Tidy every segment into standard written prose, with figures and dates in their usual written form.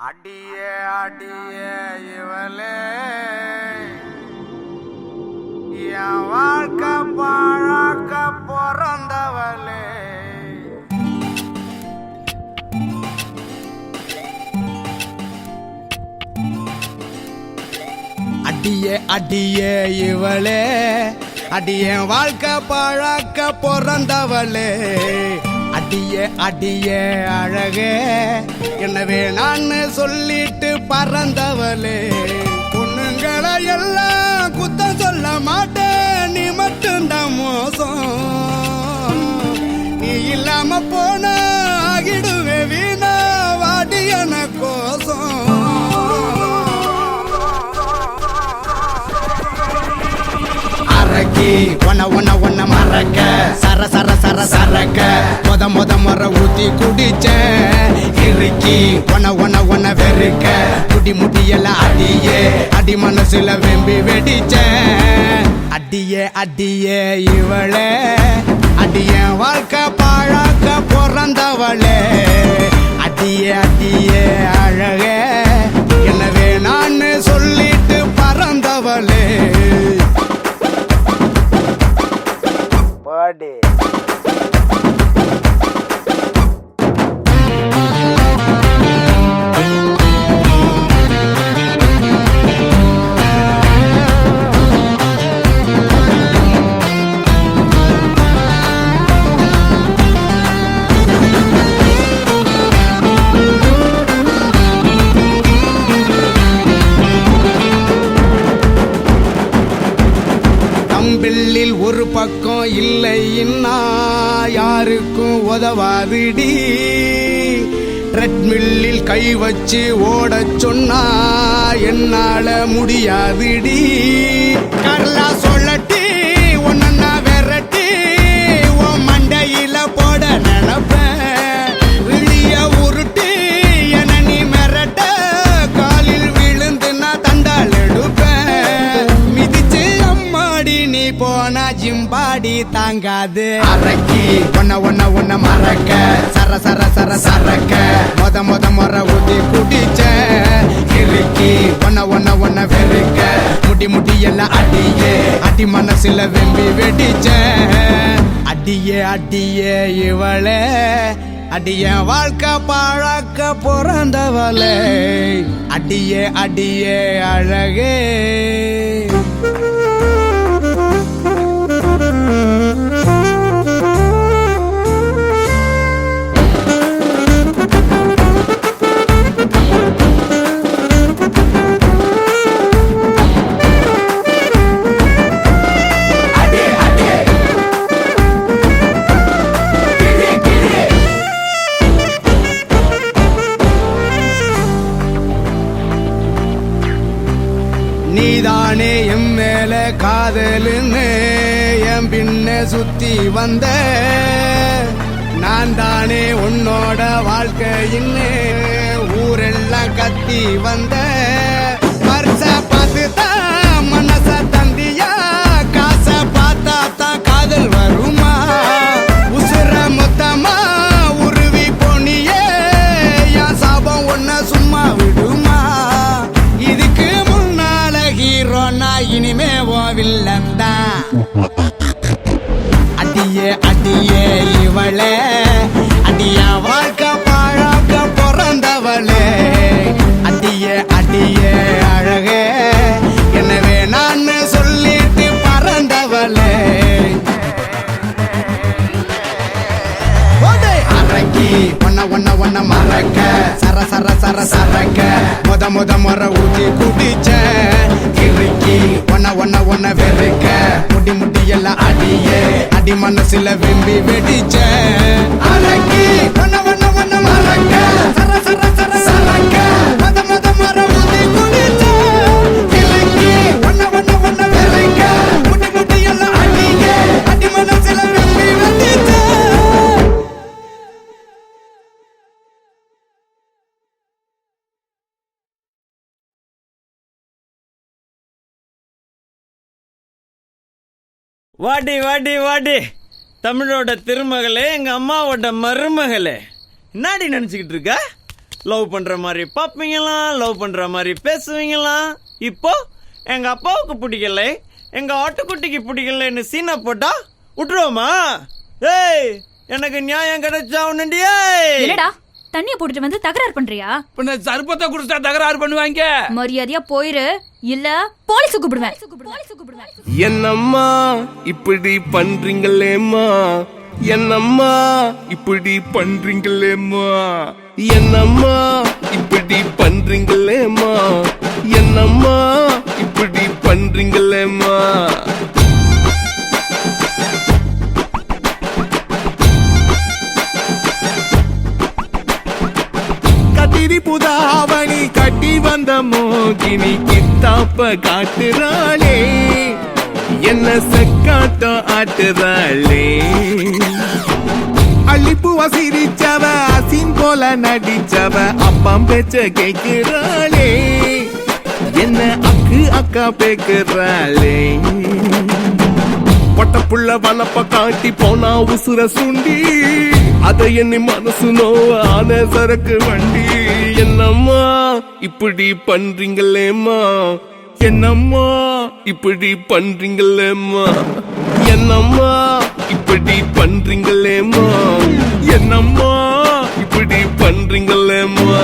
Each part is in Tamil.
அடியே அடியே இவளே என் வாழ்க்கை பாழாக்க பிறந்தவளே. அடியே அடியே இவளே அடியே வாழ்க்கை பாழாக்க பிறந்தவளே. அடியே அடியே அழகே எனவே நான் சொல்லிட்டு பறந்தவளே. பொண்ணுங்களை எல்லாம் குத்தம் சொல்ல மாட்டேன், நீ மட்டும்தான் மோசம். நீ இல்லாம போன ஆகிடுவே வீணா வாடியன கோசம். ஒன்ன ஒன்ன ஒன்ன மறக்க சர சர சர சரக்க முத முறை ஊத்தி குடிச்சேன் இறுக்கி ஒன்ன ஒன்ன ஒன்ன வெறுக்க முடி முடியெல்லாம் அடியே அடி மனசுல வெம்பி வெடிச்சேன். அடியே அடியே இவளே அடிய வாழ்க்கை பாழாக்க பிறந்தவளே. அடியே அடியே அழகே எனவே நான் சொல்லிட்டு பறந்தவளே. பாடி பில்லில் ஒரு பக்கம் இல்லைன்னா யாருக்கும் உதவாதுடி. ட்ரெட்மில்லில் கை வச்சு ஓட சொன்னா என்னால முடியாதுடி. கரலா சொல்லட்டி ஒன்னா விரட்டி உன் மண்டையில போட நினைப்பேன். விழிய உருட்டி என நீ மிரட்ட காலில் விழுந்து நான் தண்டால் எடுப்பேன். மிதிச்சு அம்மாடி நீ போனா ஜிம்பாடி தாங்காது. அரக்கி ஒன்ன ஒன்ன ஒன்ன மறக்க சர சர சர சரக்க முத முறை ஊத்தி குடிச்ச இறுக்கி ஒன்ன ஒன்ன ஒன்ன வெறுக்க முடி முடி எல்லாம் அடியே அடி மனசுல வெம்பி வெடிச்ச. அடியே அடியே இவளே அடிய வாழ்க்கை பாழாக்க பிறந்தவளே. அடியே அடியே அழகே நீதானே என் மேல காதலுன்னு என் பின்ன சுத்தி வந்த. நான் தானே உன்னோட வாழ்க்கையின்னு ஊரெல்லாம் கத்தி வந்த. பரிச பார்த்து தான் மனச தந்தியா காசை பார்த்தா தான் காதல் வருமா. உசுர மொத்தமா உருவி போனியே என் சாபம் ஒன்ன சும்மா விடுமா. இதுக்கு ஹீரோனா இனிமே வில்லந்தான். அடியே அடியே இவளே அடிய வாழ்க்கை பாழாக்க பிறந்தவளே. அடியே அடியே அழகே எனவே நான் சொல்லிட்டு பறந்தவளே. அரக்கி ஒன்ன ஒன்ன ஒன்ன மறக்க சர சர சர சரக்க முத முறை ஊத்தி குடிச்ச இறுக்கி ஒன்ன ஒன்ன ஒன்ன வெறுக்க முடி முடி எல்லாம் அடியே அடி மனசுல வெம்பி வெடிச்ச. அரக்கி ஒன்ன ஒன்ன ஒன்ன மறக்க சர சர சர சரக்க முத முறை ஊத்தி குடிச்ச இறுக்கி ஒன்ன ஒன்ன ஒன்ன வெறுக்க முடி முடி எல்லாம் அடியே அடி மனசுல வெம்பி வெடிச்ச. வாடி வாடி வாடி தமிழோட திருமகளே, எங்க அம்மாவோட மருமகளே, என்னாடி நினைச்சுக்கிட்டு இருக்க? லவ் பண்ற மாதிரி பார்ப்பீங்களாம், லவ் பண்ற மாதிரி பேசுவீங்களாம். இப்போ எங்க அப்பாவுக்கு பிடிக்கல, எங்க ஆட்டுக்குட்டிக்கு பிடிக்கலன்னு சீனை போட்டா விட்டுருவோமா? ஏய், எனக்கு நியாயம் கிடைச்சா உன்னுண்டியே. இல்லடா, தண்ணிய போட்டுட்டு வந்து தகராறு பண்றியா? பின்ன சர்பத்தை குடிச்சா தகராறு பண்ணுவாங்க. மரியாதையா போயிரு, இல்ல போலீஸ் கூப்பிடுவேன். என்னம்மா இப்படி பண்றீங்களேம்மா, என்னம்மா இப்படி பண்றீங்களேம்மா, என்னம்மா இப்படி பண்றீங்களேம்மா, என்னம்மா இப்படி பண்றீங்களேம்மா. கத்திரி புதாவணி கட்டி வந்த மோகினி கித்தாப்ப காட்டுறாளே, என்ன செக்காட்டம் ஆட்டுறாளே. அள்ளிப்பூவ சிரிச்சவ அசின் போல நடிச்சவ அப்பம் பேச்ச கேட்கிறாளே, என்ன அக்கு அக்கா பேக்குறாளே. பொட்டப்புள்ள வனப்ப காட்டி போனா உசுர சுண்டி, அதை எண்ணி மனசு நோவான சரக்கு வண்டி. என்னம்மா இப்படி பண்றீங்களேம்மா, என்னம்மா இப்படி பண்றீங்களேம்மா, என்னம்மா இப்படி பண்றீங்களேம்மா, என்னம்மா இப்படி பண்றீங்களேம்மா.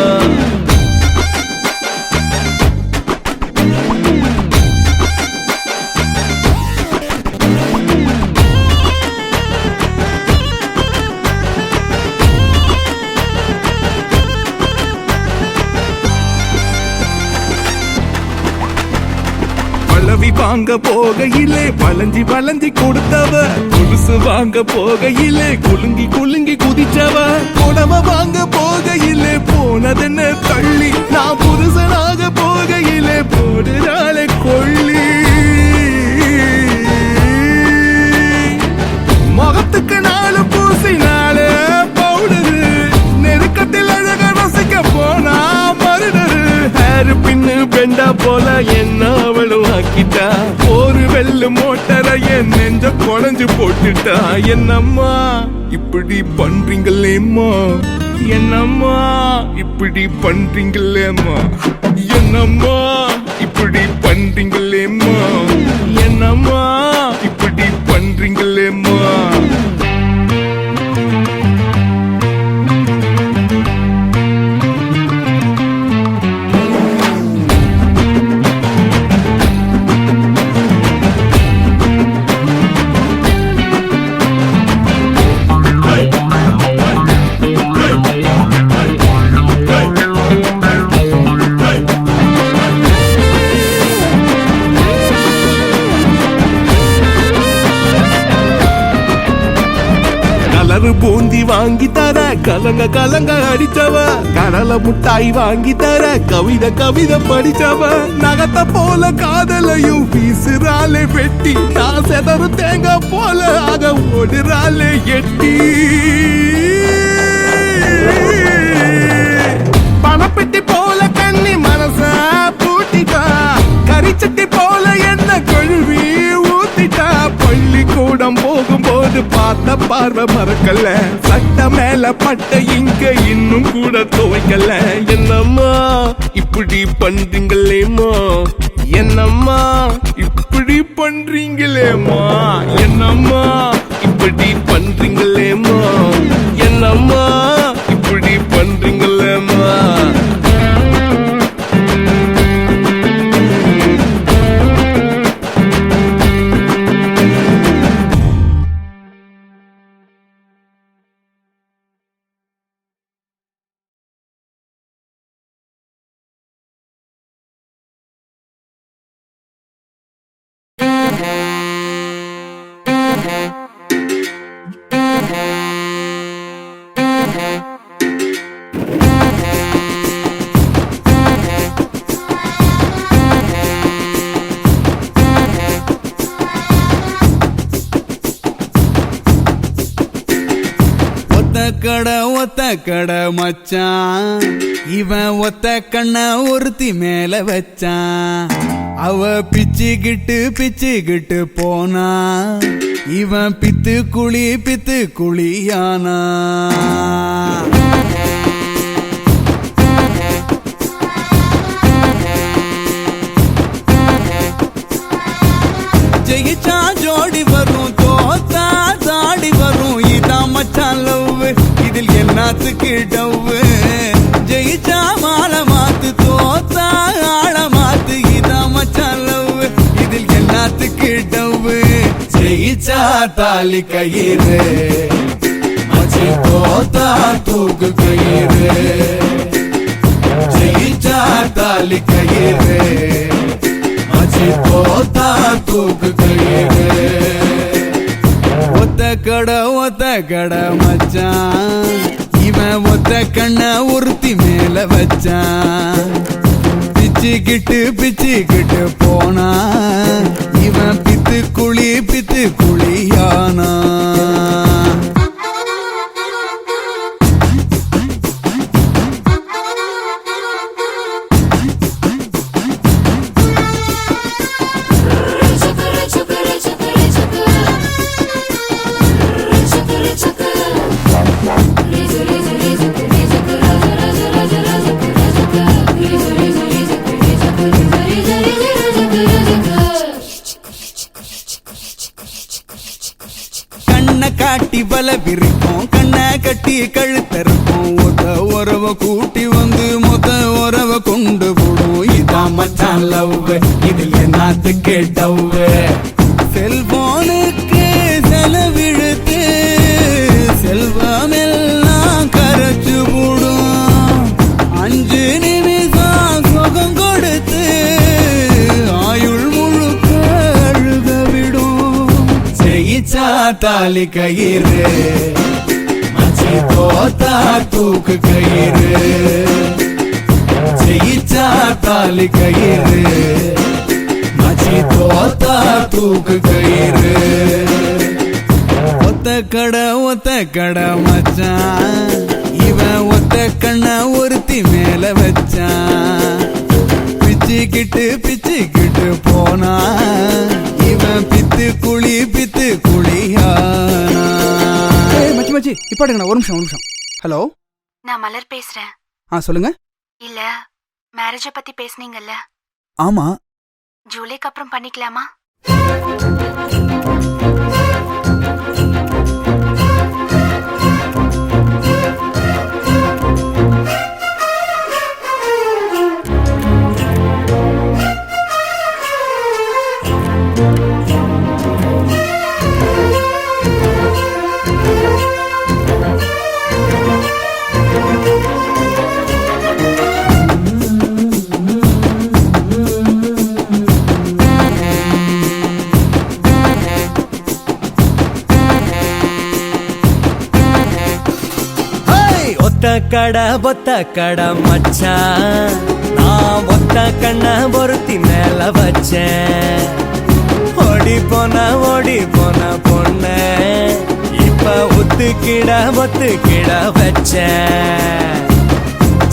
பழவி வாங்க போகையிலே வளைஞ்சி வளைஞ்சி கொடுத்தவ, கொலுசு வாங்க போகையிலே குலுங்கி குலுங்கி குதிச்சவ, புடவ வாங்க போகையிலே போனதென்ன தள்ளி, நான் புருஷனாக போகையிலே போடுறாளே கொள்ளி. முகத்துக்கு நாலு பூசினாலே பவுடரு, நெருக்கத்தில் அழக ரசிக்க போனா மருடரு. ஹேரு பின்னு பெண்டா போல என்ன அவளும் ஆக்கிட்டா, ஒரு வெள்ளு மோட்டரை என் நெஞ்ச குழஞ்சு போட்டுட்டா. என்னம்மா இப்படி பண்றீங்களேம்மா, என்னம்மா இப்படி பண்றீங்களேம்மா, என்னம்மா இப்படி பண்றீங்களேம்மா, என்னம்மா இப்படி பண்றீங்களேம்மா. பூந்தி வாங்கி தர கலங்க கலங்க அடிச்சவ, கடலை முட்டாய் வாங்கி தர கவிதை கவிதை படிச்சவ, நகத்த போல காதலையும் வீசுறாளே வெட்டி, நான் செதறு தேங்காய் போல ஆக ஓடுறாளே எட்டி. பணப்பெட்டி போல கண்ணி மனச பூட்டிட்டா, கரிச்சட்டி போல என்ன கழுவி ஊத்திட்டா. பள்ளிக்கூடம் போகும்போது பார்த்த பார்வை மறக்கல, சட்ட மேல பட்ட இங்க இன்னும் கூட துவைக்கல. என்னம்மா இப்படி பண்றீங்களேம்மா, என்னம்மா இப்படி பண்றீங்களேம்மா, என்னம்மா இப்படி பண்றீங்களேம்மா, என்னம்மா இப்படி பண்றீங்களேம்மா. ஒத்த கடை மச்சான், இவன் ஒத்த கண்ண ஒருத்தி மேல வச்சான். அவ பிச்சுக்கிட்டு போனா, இவன் பித்து குழியானா. எல்லாத்துக்கு டவ்வு ஜெயிச்சா மாலை மாத்து தோத்தா ஆள மாத்து இதான் மச்சான் லவ் இதில் எல்லாத்துக்கு டவ்வு ஜெயிச்சா தாலி கயிறு மச்சி தோத்தா தூக்கு கயிறு ஜெயிச்சா தாலி கயிறு மச்சி தோத்தா தூக்கு கயிறு ஒத்த கடை மச்சான் இவன் ஒத்த கண்ண ஒருத்தி மேல வச்சான் பிச்சுக்கிட்டு போனா இவன் பித்து குழியானா காட்டி பல விரிப்போம் கண்ணை கட்டி கழுத்தருப்போம் ஒத்த உறவ கூட்டி வந்து மொத்த உறவ கொண்டு போடும் இதான் மச்சான் லவ் இதில் என்னத்துக்கு டவ் செல்போனுக்கு செலவிழுத்து செல்வமெல்லாம் கரைச்சு போடும் 5 நிமிஷம் சுகம் கொடுத்து ஆயுள் முழுக்க அழுக விடும் ஜெயிச்சா தாலி கயிறு மச்சி தோத்தா தூக்கு கயிறு ஜெயிச்சா தாலி கயிறு மச்சி தோத்தா தூக்கு கயிறு ஒத்த கடை மச்சான் இவன் ஒத்த கண்ண ஒருத்தி மேல வச்சான் பிச்சுக்கிட்டு போனா இவன் பித்து குழியானா மச்சி இப்பாடுங்கண்ணா ஒரு நிமிஷம் ஹலோ நான் மலர் பேசுறேன். சொல்லுங்க. இல்ல மேரேஜ பத்தி பேசுனீங்கல்ல? ஆமா. ஜூலைக்கு அப்புறம் பண்ணிக்கலாமா? ஒத்த கடை மச்சான் நான் ஒத்த கண்ண ஒருத்தி மேல வச்சேன் ஓடி போன பொண்ண இப்ப ஒத்துக்கிட வச்சேன்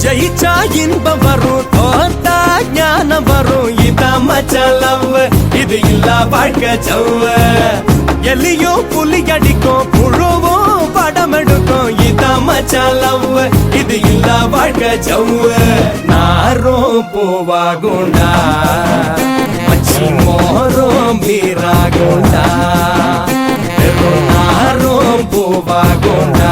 ஜெயிச்சா இன்பம் வரும் தோத்தா ஞானம் வரும் இதான் மச்சான் லவ் இது இல்ல வாழ்க்கை சவ் எல்லையும் புலி அடிக்கும் புழுவும் படம் எடுக்கும் இதான் மச்சான் லவ் இது இல்ல வாழ்க்கை சவ் நாரும் பூவாகுண்டா மச்சி மோரும் பீராகுண்டா நாரும் பூவாகுண்டா